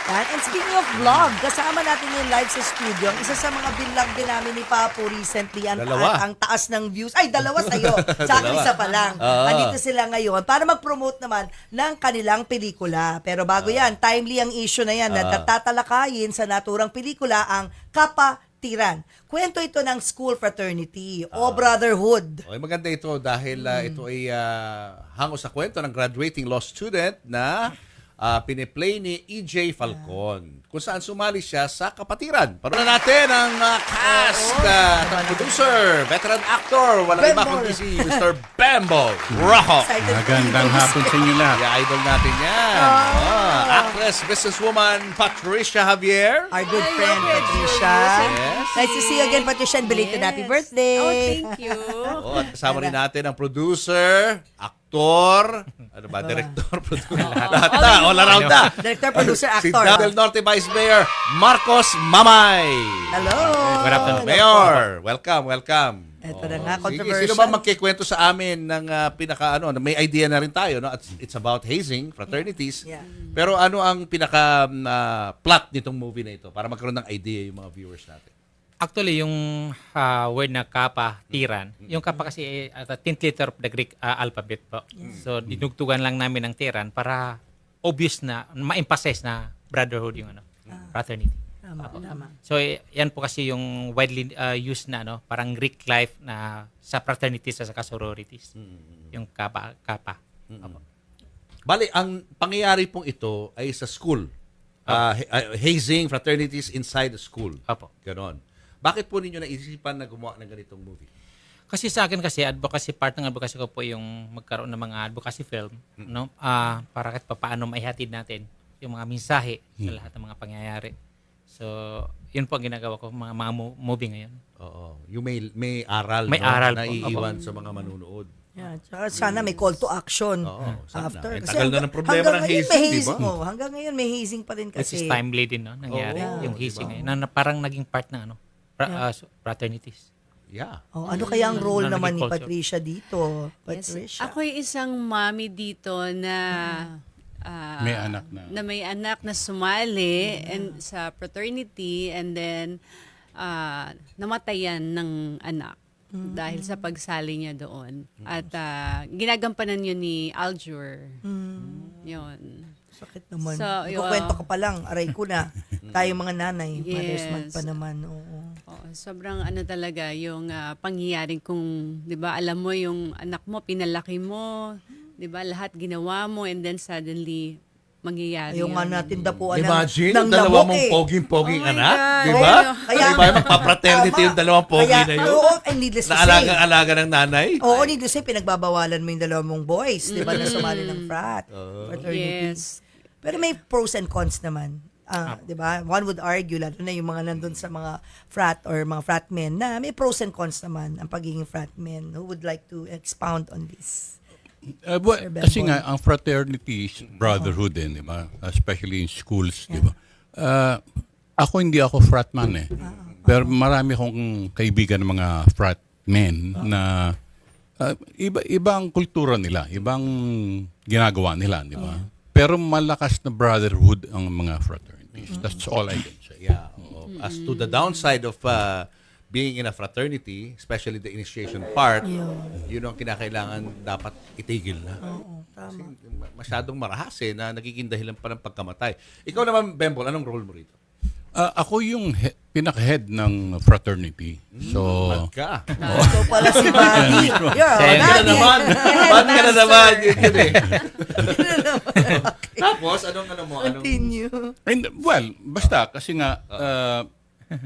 Yan. And speaking of vlog, kasama natin yung live sa studio. Ang isa sa mga vlog din namin ni Papo recently, ang taas ng views. Ay, dalawa sa'yo. Sa akin, isa pa lang. Andito sila ngayon para mag-promote naman ng kanilang pelikula. Pero bago yan, timely ang issue na yan na tatalakayin sa naturang pelikula ang Kapatiran. Kwento ito ng school fraternity o brotherhood. Okay, maganda ito dahil ito ay hango sa kwento ng graduating law student na piniplay ni E.J. Falcon, kung saan sumali siya sa Kapatiran. Paroon natin ang cast at ang producer, veteran actor, walang iba kundi si Mr. Bembol Rojo. Magandang hapon sa inyo lahat. Idol natin yan. Actress, businesswoman Patricia Javier. Our good friend, Patricia. Yes. Nice to see you again, Patricia. And belated happy birthday. Oh, thank you. At kasama rin natin ang producer, aktor, ano ba, director, producer, lahat na, all around na. Director, producer, Si actor. Del Norte Vice Mayor Marcos Mamay. Hello. Good afternoon. Mayor, welcome. Ito na nga, Sige, controversial. sino ba magkikwento sa amin ng may idea na rin tayo, no? It's about hazing, fraternities. Yeah. Pero ano ang pinaka plot nitong movie na ito para magkaroon ng idea yung mga viewers natin? Actually, yung word na kappa, tiran, yung kappa kasi ay 10th letter of the Greek alphabet po. So, dinugtugan lang namin ng tiran para obvious na, ma-emphasize na brotherhood yung fraternity. Tama. So, yan po kasi yung widely used na, parang Greek life na sa fraternities at sa sororities. Yung kappa. Apo. Bali, ang pangyayari pong ito ay sa school. Hazing, fraternities inside the school. Apo. Ganon. Bakit po ninyo naisipan na gumawa ng ganitong movie? Kasi sa akin kasi advocacy, part ng advocacy ko po yung magkaroon ng mga advocacy film, no? Para kahit paano maihatid natin yung mga mensahe sa lahat ng mga pangyayari. So, yun po ang ginagawa ko mga movie ngayon. Oo. Yung may aral, May no? aral na po. iiwan sa mga manunood. Yeah, tsaka sana may call to action sana. after. Eh, tagal na ng problema ng hazing, di ba? Hanggang ngayon may hazing pa rin Which kasi. is timely din, no? Nangyari yung hazing ngayon. Na parang naging part ng fraternities. Yeah. Ano kaya ang role Na naman ni naging culture. Patricia dito? Yes. Patricia. Ako'y isang mommy dito na May anak na. na may anak na sumali and sa fraternity and then namatayan ng anak dahil sa pagsali niya doon. At ginagampanan yun ni Aljur. Yun. Sakit naman. So, Kwento ka pa lang, aray ko na. Tayo mga nanay, mother's Yes. month pa naman. Oo. Sobrang talaga yung pangyayaring kung, 'di ba, alam mo yung anak mo, pinalaki mo, 'di ba, lahat ginawa mo and then suddenly mangyayari. Ayaw nga natin dapuan Imagine, ng yung dalawa lamok mong eh. poging-poging Oh my anak. God. Di ba? Kaya- Di ba? Magpa-fraternity yung dalawang pogi Kaya, na yun. Oo, and needless to Na say. alaga-alaga ng nanay. Oo, needless to say, pinagbabawalan mo yung dalawang mong boys, di ba, na sumali ng fraternity. Yes. Pero may pros and cons naman. 'Di ba? One would argue lalo na yung mga nandun sa mga frat or mga frat men na may pros and cons naman ang pagiging frat men. Who would like to expound on this? Sir Kasi Bembol. nga, ang fraternity is brotherhood din, di ba? Especially in schools, di ba? Hindi ako fratman eh. Pero marami akong kaibigan ng mga fratmen na ibang kultura nila, ibang ginagawa nila, di ba? Pero malakas na brotherhood ang mga fraternities. That's all I can say. Yeah. Oo. As to the downside of being in a fraternity, especially the initiation part, yun ang kinakailangan dapat itigil na. Oo, tama. Kasi masyadong marahas na nagiging dahilan pa ng pagkamatay. Ikaw naman, Bembol, anong role mo rito? Ako yung pinaka-head ng fraternity. So, Ka. So pala si Buddy. Yeah, Same. Ba't ka na Buddy. naman? Ba't ka na naman? Yun eh. Tapos, anong Continue. basta kasi nga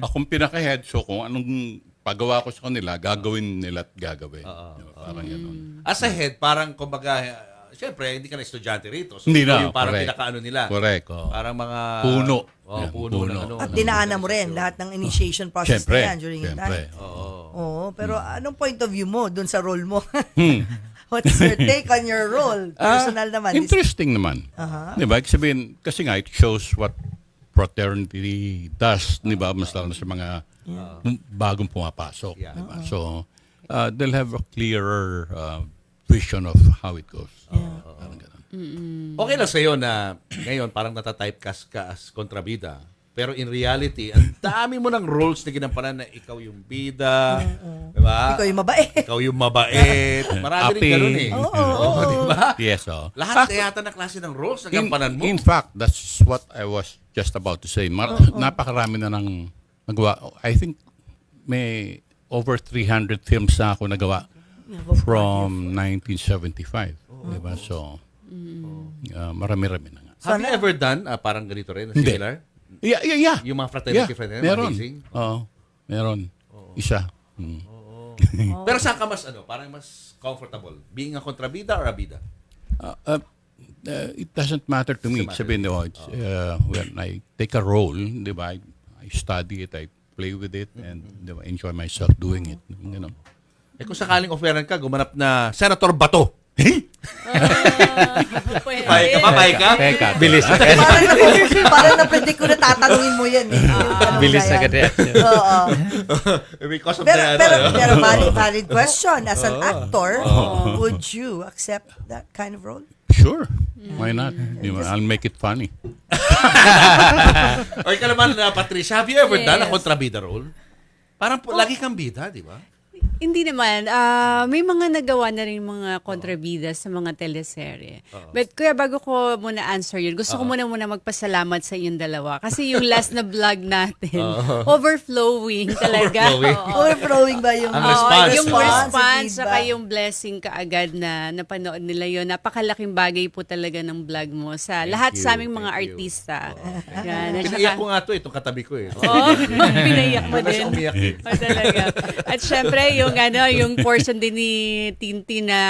akong pinaka-head, so kung anong pagawa ko sa kanila, gagawin nila at gagawin. Parang gano'n. As a head, parang kumbaga, siyempre, hindi ka na estudyante rito. So, Hindi na, yung parang correct. pinakaano nila. Correct. Oh. Parang mga... Puno. Oh, Yan, puno. puno. ng ano, At ng dinaanan mo rin organisasyon. lahat ng initiation process Siyempre. na yan during that Siyempre. time. Oo. Oo, pero anong point of view mo dun sa role mo? What's your take on your role? Personal naman. Interesting naman. Di ba? Ibig sabihin, kasi nga, it shows what fraternity does, di ba? Mas lalo na sa mga bagong pumapasok. Yeah. Di ba? So, they'll have a clearer vision of how it goes. Parang ganun. Okay lang sa'yo na ngayon parang natatypecast ka as kontrabida. Pero in reality, ang dami mo ng roles na ginampanan na ikaw yung bida, di ba? Ikaw yung mabait. Ikaw yung mabait. Marami rin Happy. ganun eh. Oo, di ba? Yes, oh. Lahat na yata na klase ng roles na gampanan mo. In fact, that's what I was just about to say. Napakarami na ng nagawa. I think may over 300 films na ako nagawa from 1975. Diba? So, marami-rami na nga. Have you ever done parang ganito rin, Hindi. similar? Yeah. Yung mga fraternity friend, meron. amazing. Oo, meron. Isa. Pero saan ka mas, parang mas comfortable? Being a kontrabida or a bida? It doesn't matter to me. Doesn't Sabihin nyo, when I take a role, di ba, I study it, I play with it, and di ba, enjoy myself doing it. You know. Kung sakaling offeran ka, gumanap na Senator Bato. Pwede. Pahig ka? Teka, Bilis agad. Parang na-predict ko na tatanungin mo yan. Bilis Kaya- agad reaction. Oo. Because of Pero, the, pero valid question. As an actor, would you accept that kind of role? Sure. Why not? Di ba, I'll make it funny. Or ikaw naman, Patricia, have you ever done a Yes. kontrabida role? Parang lagi kang bida, di ba? Hindi naman. May mga nagawa na rin mga kontrabida sa mga teleserye. But kuya, bago ko muna answer yun, gusto ko muna magpasalamat sa inyong dalawa. Kasi yung last na vlog natin, overflowing talaga. Overflowing. Oo. Overflowing ba yung Ang response. Yung Oo. response, feedback? saka yung blessing kaagad na napanood nila yun. Napakalaking bagay po talaga ng vlog mo sa lahat you, sa aming mga thank you. artista. Yan. At Pinaiyak saka- ko nga to, itong katabi ko eh. Oo, pinaiyak mo Basta din. umiyak eh. Oh, talaga. At syempre, yung portion din ni Tintin na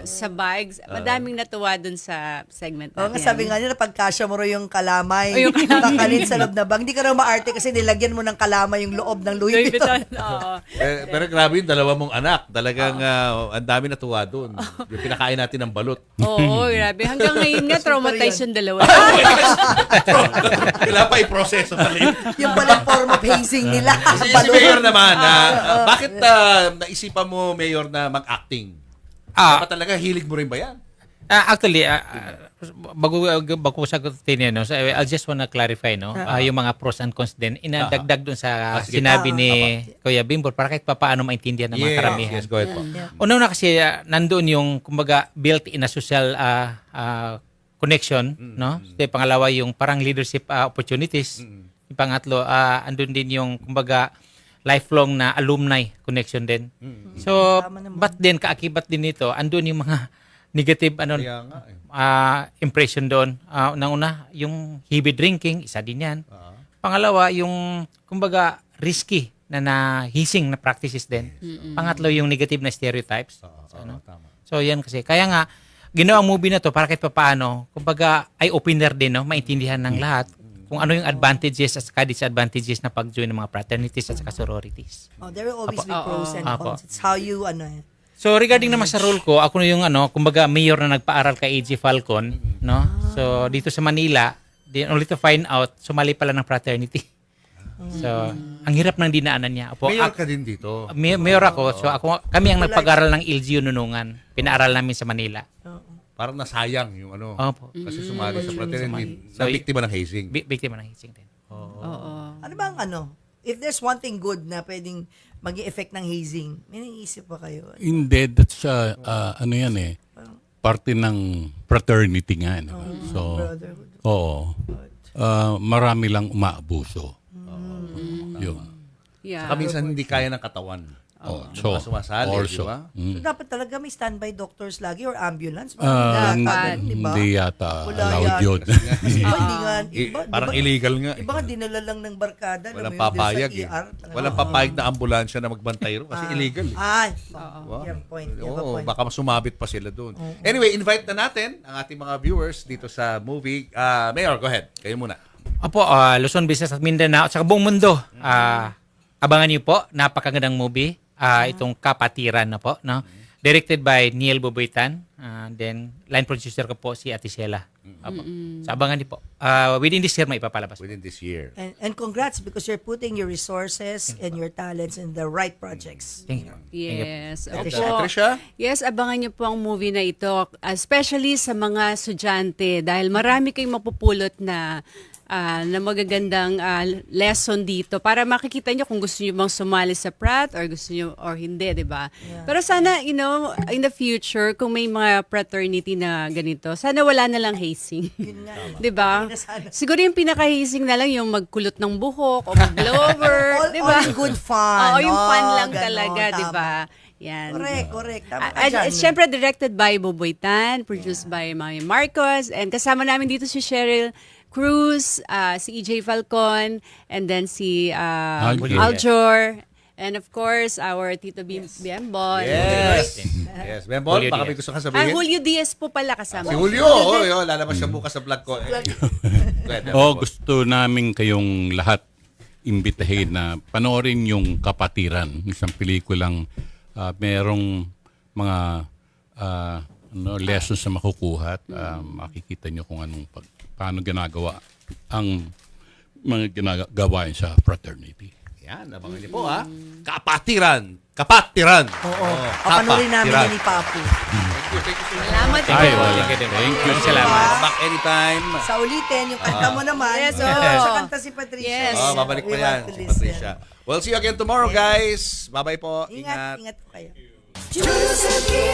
sa bags, madaming natuwa dun sa segment Oo, natin. sabi nga nila, pagkasya mo raw yung kalamay, Oh, yung kalamay. kakalin sa loob na bag. Hindi ka raw maarte kasi nilagyan mo ng kalamay yung loob ng Louis Louis Vuitton. Vuitton. Oo. Pero grabe yung dalawa mong anak. Talagang ang dami natuwa doon. Yung pinakain natin ng balot. Oo, grabe. Hanggang ngayon nga, traumatized yung dalawa. Kailangan pa i-proseso pa rin. Yung palang form of hazing nila. Si Mayor naman, bakit naisipan mo, Mayor, na mag-acting? Dapat talaga, hilig mo rin ba yan? Actually, bago ko sagutin yan, no, so I'll just wanna clarify, no, yung mga pros and cons din. Inadagdag dun sa sige. sinabi ni Kuya Bimbor para kahit paano maintindihan ng mga karamihan. Yes, go ahead po. Una kasi nandoon yung kumbaga built-in na social connection, no? Pangalawa yung parang leadership opportunities. Yung pangatlo, andun din yung kumbaga lifelong na alumni connection din. So, but din kaakibat din nito, andun yung mga negative Kaya nga eh. impression doon. Una, yung heavy drinking, isa din yan. Pangalawa, yung kumbaga risky na hising na practices din. Pangatlo, yung negative na stereotypes. So, yan kasi. Kaya nga, ginawa ang movie na to para kahit papaano, kumbaga eye-opener din, no? Maintindihan ng lahat kung ano yung advantages at saka disadvantages na pag-join ng mga fraternities at saka sororities. Oh, there will always be pros and Apo. cons. It's how you, So regarding naman sa role ko, ako na yung kumbaga mayor na nagpaaral kay AJ Falcon, no? So dito sa Manila, only to find out sumali pala ng fraternity. So ang hirap ng dinaanan niya. Opo, Mayor ka din dito. mayor ako. So kami ang nagpag-aral ng LGU Nunungan. Pinaaral namin sa Manila. Parang nasayang yung Opo. kasi sumali sa fraternity. So, Na biktima ng hazing. Biktima ng hising din. Oo. ano bang if there's one thing good na pwedeng maging effect ng hazing, may naiisip ba kayo? Hindi, that's ano yan eh. Parte ng fraternity nga. No? So, Brotherhood. oo. Marami lang umaabuso. Yun. Yeah. Saka minsan hindi kaya ng katawan. So, Mga sumasali, also, di ba? So, dapat talaga may standby doctors lagi or ambulance. Dapat. Di ba? hindi yata Wala allowed yan. yun. Iba, hindi nga. Iba, Parang diba, illegal nga. Iba nga dinala lang ng barkada. Walang alam mo yun, papayag sa eh. ER, talaga. Walang papayag na ambulansya na magbantay ro kasi illegal eh. Ay, Wow. yan point. Yan ba Oo, point? baka sumabit pa sila doon. Anyway, invite na natin ang ating mga viewers dito sa movie. Mayor, go ahead. Kayo muna. Opo, Luzon, Visayas at Mindanao at saka buong mundo. Abangan niyo po, napakagandang movie. Itong Kapatiran na po, no? Directed by Neil Boboitan. Then line producer ko po si Ate Sheila. Apo. So abangan niyo po. Within this year may ipapalabas po. Within this year. And congrats because you're putting your resources and your talents in the right projects. Thank you. Yes. Trisha, Trisha? Yes, abangan niyo po ang movie na ito, especially sa mga estudyante dahil marami kayong mapupulot na magagandang lesson dito para makikita niyo kung gusto niyo bang sumali sa Pratt or gusto niyo or hindi, 'di ba? Pero sana, in the future kung may mga fraternity na ganito, sana wala na lang hazing. 'Di ba? Siguro yung pinaka-hazing na lang yung magkulot ng buhok o mag-blower, 'di ba? All good fun. Oo, yung fun lang ganon, talaga, 'di tama. ba? Yan. Correct. Tama ka dyan. Siyempre, directed by Boboitan, produced by Mami Marcos, and kasama namin dito si Cheryl Cruz, si EJ Falcon, and then si Aljor, and of course, our Tito Biembon. Yes. Yes. Bembol, Julio baka may Diaz. gusto kang sabihin? Julio Diaz po pala kasama. Si Julio. Oh, lalabas siya bukas sa vlog ko. Gusto namin kayong lahat imbitahin na panoorin yung Kapatiran, isang pelikulang merong mga lessons na makukuha at makikita nyo kung paano ginagawa ang mga ginagawain sa fraternity. Yan, abangan niyo po Kapatiran. Kapatiran. Oo. Papanurin namin Kapatiran. yan ni Papu. Salamat po. Thank you. wala. Thank you. Thank you. Salamat. Back anytime. Sa ulitin, yung kanta mo naman. Yes, Sa kanta si Patricia. Yes. Babalik pa We yan want to si listen. Patricia. We'll see you again tomorrow, guys. Bye-bye po. Ingat po kayo. Giuseppe